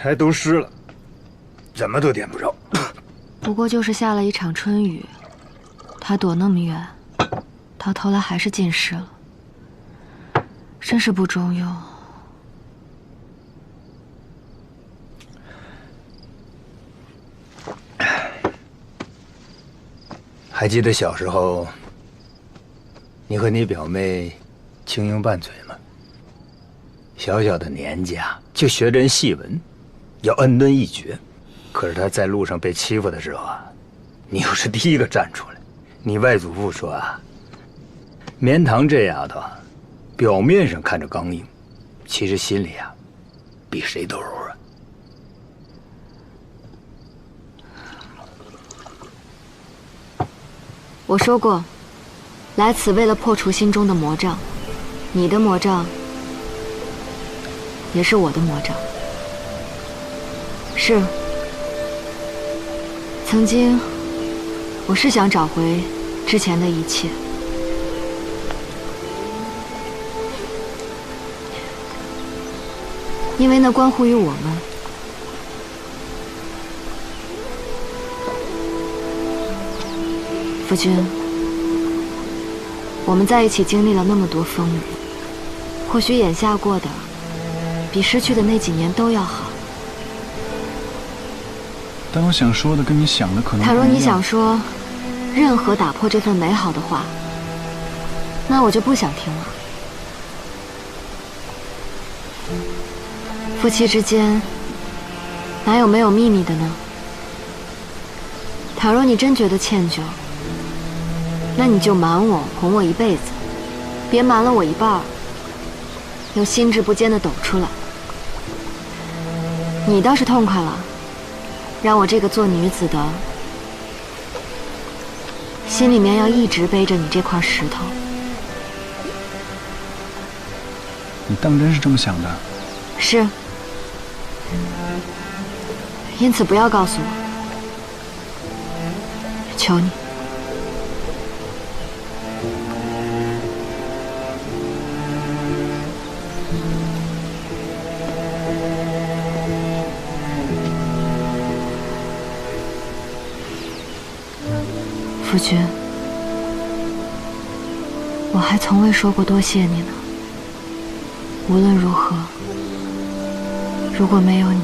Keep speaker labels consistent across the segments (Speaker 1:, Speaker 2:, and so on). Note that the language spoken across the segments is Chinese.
Speaker 1: 还都湿了，怎么都点不着。
Speaker 2: 不过就是下了一场春雨，他躲那么远，到头来还是浸湿了，真是不中用。
Speaker 1: 还记得小时候，你和你表妹轻拥拌嘴吗？小小的年纪啊，就学人戏文，要恩敦义绝。可是她在路上被欺负的时候啊，你又是第一个站出来。你外祖父说啊，绵堂这丫头，表面上看着刚硬，其实心里啊，比谁都柔软。
Speaker 2: 我说过，来此为了破除心中的魔障，你的魔障也是我的魔障。是，曾经我是想找回之前的一切，因为那关乎于我们。夫君，我们在一起经历了那么多风雨，或许眼下过的比失去的那几年都要好。
Speaker 3: 但我想说的跟你想的可能不一样。
Speaker 2: 倘若你想说任何打破这份美好的话，那我就不想听了。夫妻之间哪有没有秘密的呢？倘若你真觉得歉疚，那你就瞒我，哄我一辈子，别瞒了我一半，又心智不坚的抖出来。你倒是痛快了，让我这个做女子的，心里面要一直背着你这块石头。
Speaker 3: 你当真是这么想的？
Speaker 2: 是。因此不要告诉我，求你。夫君，我还从未说过多谢你呢。无论如何，如果没有你，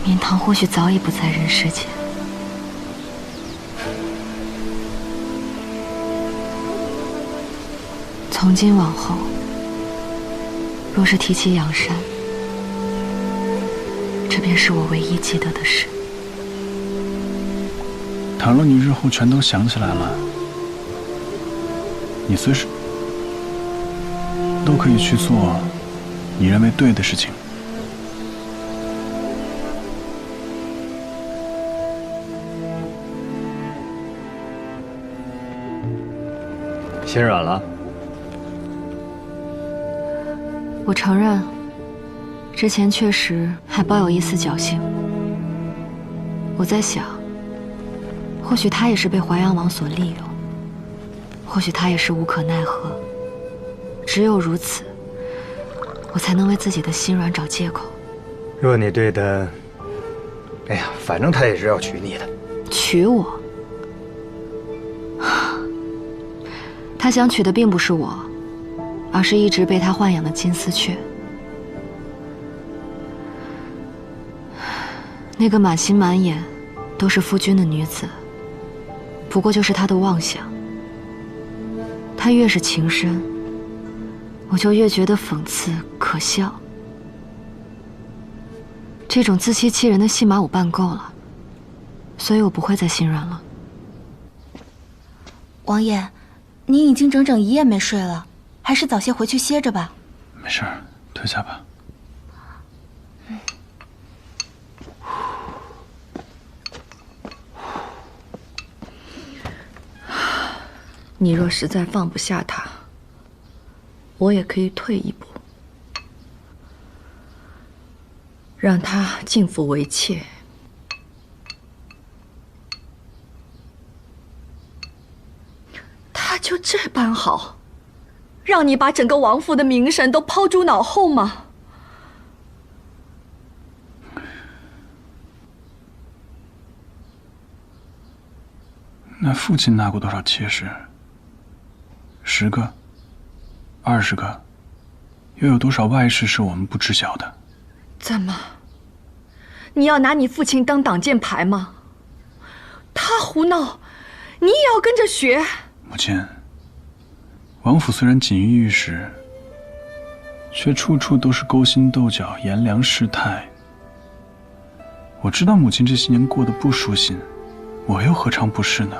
Speaker 2: 明堂或许早已不在人世间。从今往后，若是提起养山，这便是我唯一记得的事。
Speaker 3: 倘若你日后全都想起来了，你随时都可以去做你认为对的事情。
Speaker 1: 心软了？
Speaker 2: 我承认，之前确实还抱有一丝侥幸。我在想，或许他也是被淮阳王所利用，或许他也是无可奈何。只有如此，我才能为自己的心软找借口。
Speaker 1: 若你对他，哎呀，反正他也是要娶你的。
Speaker 2: 娶我？他想娶的并不是我，而是一直被他豢养的金丝雀。那个满心满眼都是夫君的女子，不过就是他的妄想。他越是情深，我就越觉得讽刺可笑。这种自欺欺人的戏码我办够了，所以我不会再心软了。
Speaker 4: 王爷，您已经整整1夜没睡了，还是早些回去歇着吧。
Speaker 3: 没事，退下吧。
Speaker 5: 你若实在放不下他，我也可以退一步，让他进府为妾。他就这般好，让你把整个王府的名声都抛诸脑后吗？
Speaker 3: 那父亲纳过多少妾室？10个、20个，又有多少外室是我们不知晓的？
Speaker 5: 怎么？你要拿你父亲当挡箭牌吗？他胡闹，你也要跟着学？
Speaker 3: 母亲，王府虽然锦衣玉食，却处处都是勾心斗角、炎凉世态。我知道母亲这些年过得不舒心，我又何尝不是呢？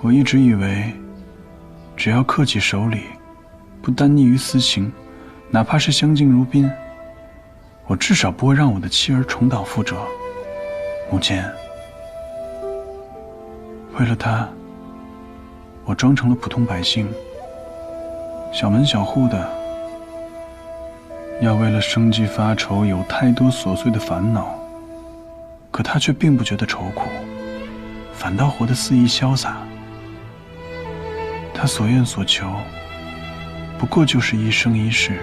Speaker 3: 我一直以为，只要恪起守礼，不耽溺于私情，哪怕是相敬如宾，我至少不会让我的妻儿重蹈覆辙。母亲，为了她，我装成了普通百姓，小门小户的，要为了生计发愁，有太多琐碎的烦恼。可她却并不觉得愁苦，反倒活得肆意潇洒。她所愿所求，不过就是一生一世，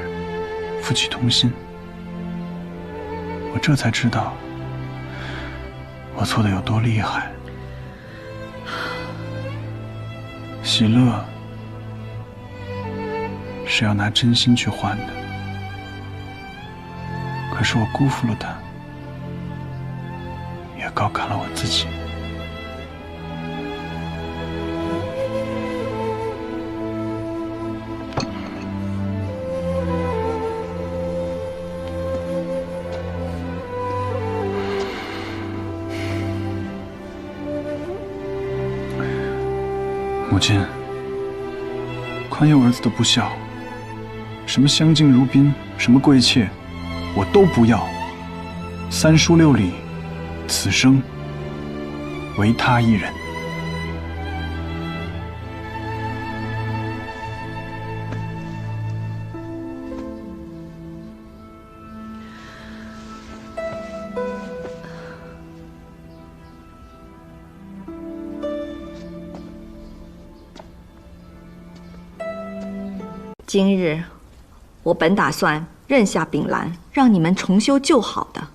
Speaker 3: 夫妻同心。我这才知道，我错的有多厉害。喜乐是要拿真心去换的，可是我辜负了他，也高看了我自己。母亲，宽宥儿子的不孝，什么相敬如宾，什么贵妾，我都不要。3书6礼，此生唯他一人。
Speaker 5: 今日，我本打算认下秉兰，让你们重修旧好的。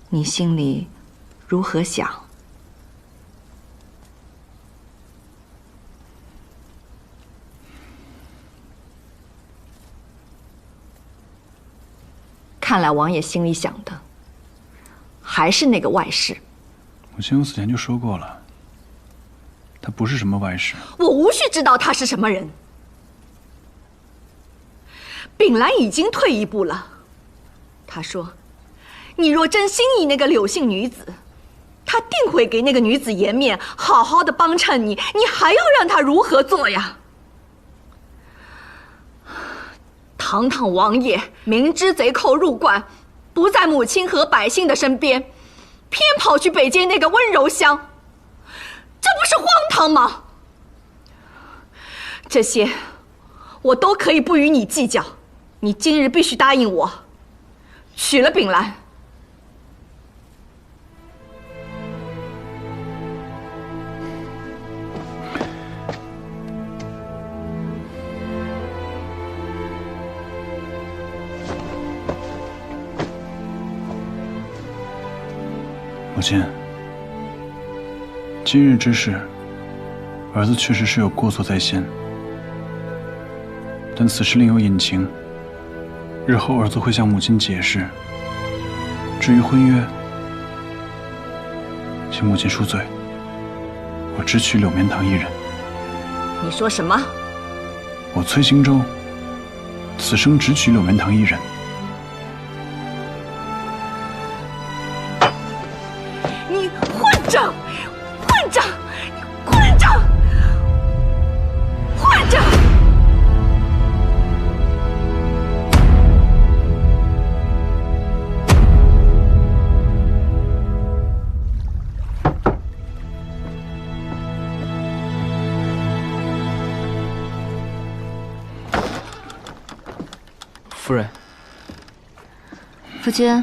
Speaker 5: 你心里如何想？看来王爷心里想的还是那个外室。
Speaker 3: 母亲，我死前就说过了，他不是什么外室。
Speaker 5: 我无需知道他是什么人。秉兰已经退一步了，他说：“你若真心意那个柳姓女子，他定会给那个女子颜面，好好的帮衬你。你还要让他如何做呀？”堂堂王爷明知贼寇入关，不在母亲和百姓的身边，偏跑去北街那个温柔乡，这不是荒唐吗？这些我都可以不与你计较。你今日必须答应我，娶了秉兰。
Speaker 3: 母亲，今日之事，儿子确实是有过错在先，但此事另有隐情。日后儿子会向母亲解释。至于婚约，请母亲恕罪，我只娶柳绵堂一人。
Speaker 5: 你说什么？
Speaker 3: 我崔兴周，此生只娶柳绵堂一人。
Speaker 5: 你混账！混账！混账！混账！
Speaker 6: 夫人，
Speaker 2: 夫君，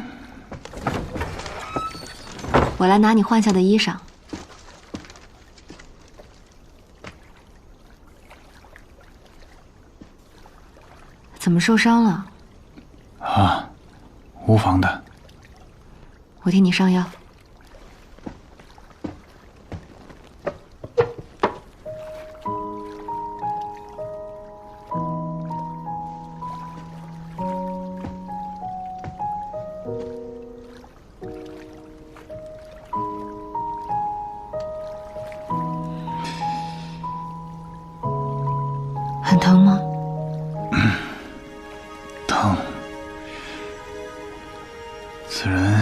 Speaker 2: 我来拿你换下的衣裳。怎么受伤了？
Speaker 3: 啊，无妨的。
Speaker 2: 我替你上药。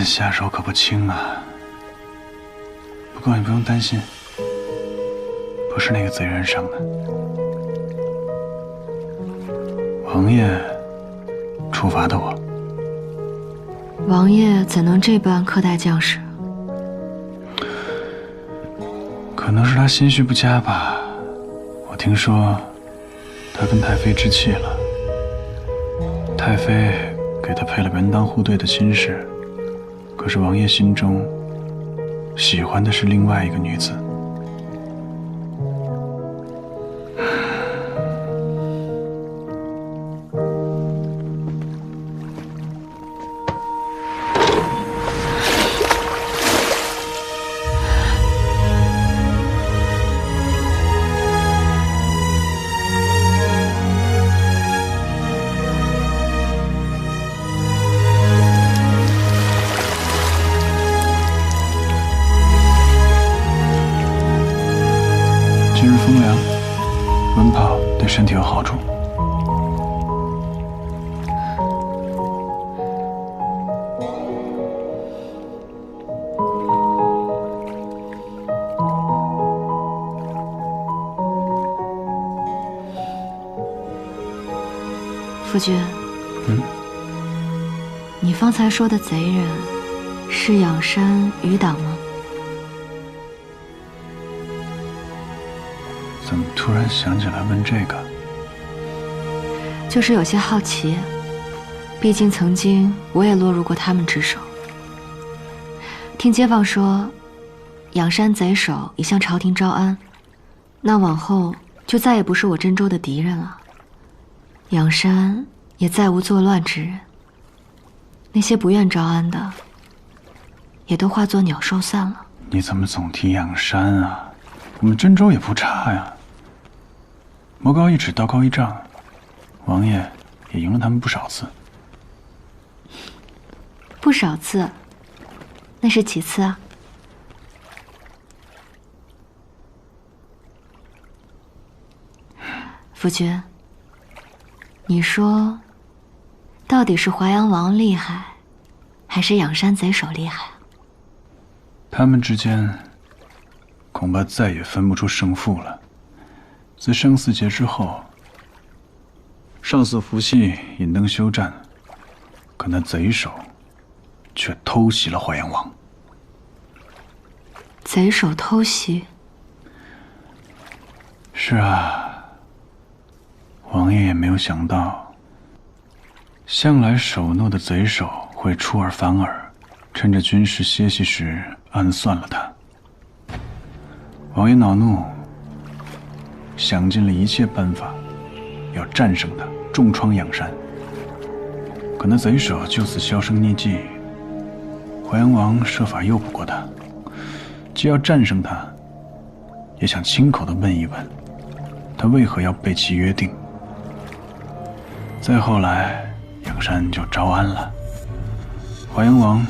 Speaker 3: 下手可不轻啊。不过你不用担心，不是那个贼人上的，王爷处罚的我。
Speaker 2: 王爷怎能这般苛待将士？
Speaker 3: 可能是他心绪不佳吧。我听说他跟太妃置气了，太妃给他配了门当户对的亲事，可是王爷心中喜欢的是另外一个女子。今日风凉，温泡对身体有好处。
Speaker 2: 夫君，你方才说的贼人是仰山余党吗？
Speaker 3: 怎么突然想起来问这个？
Speaker 2: 就是有些好奇，毕竟曾经我也落入过他们之手。听街坊说，仰山贼首已向朝廷招安，那往后就再也不是我真州的敌人了。仰山也再无作乱之人，那些不愿招安的，也都化作鸟兽散了。
Speaker 3: 你怎么总提仰山啊？我们真州也不差呀。魔高一尺，道高一丈，王爷也赢了他们不少次。
Speaker 2: 不少次，那是几次啊？夫君，你说，到底是淮阳王厉害，还是仰山贼首厉害？
Speaker 3: 他们之间恐怕再也分不出胜负了。自生死劫之后，上司伏羲引灯休战，可那贼首却偷袭了淮阳王。
Speaker 2: 贼首偷袭？
Speaker 3: 是啊，王爷也没有想到，向来守诺的贼首会出尔反尔，趁着军士歇息时暗算了他。王爷恼怒，想尽了一切办法，要战胜他，重创仰山。可那贼首就此销声匿迹，淮阳王设法诱不过他，既要战胜他，也想亲口的问一问，他为何要背弃约定。再后来，仰山就招安了，淮阳王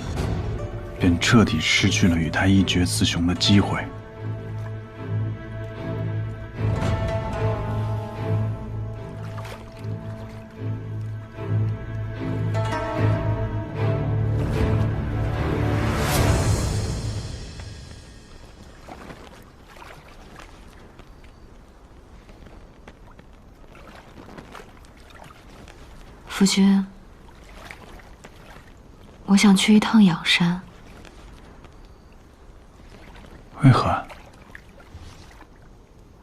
Speaker 3: 便彻底失去了与他一决雌雄的机会。
Speaker 2: 夫君，我想去一趟仰山。
Speaker 3: 为何？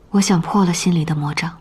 Speaker 2: 我想破了心里的魔障。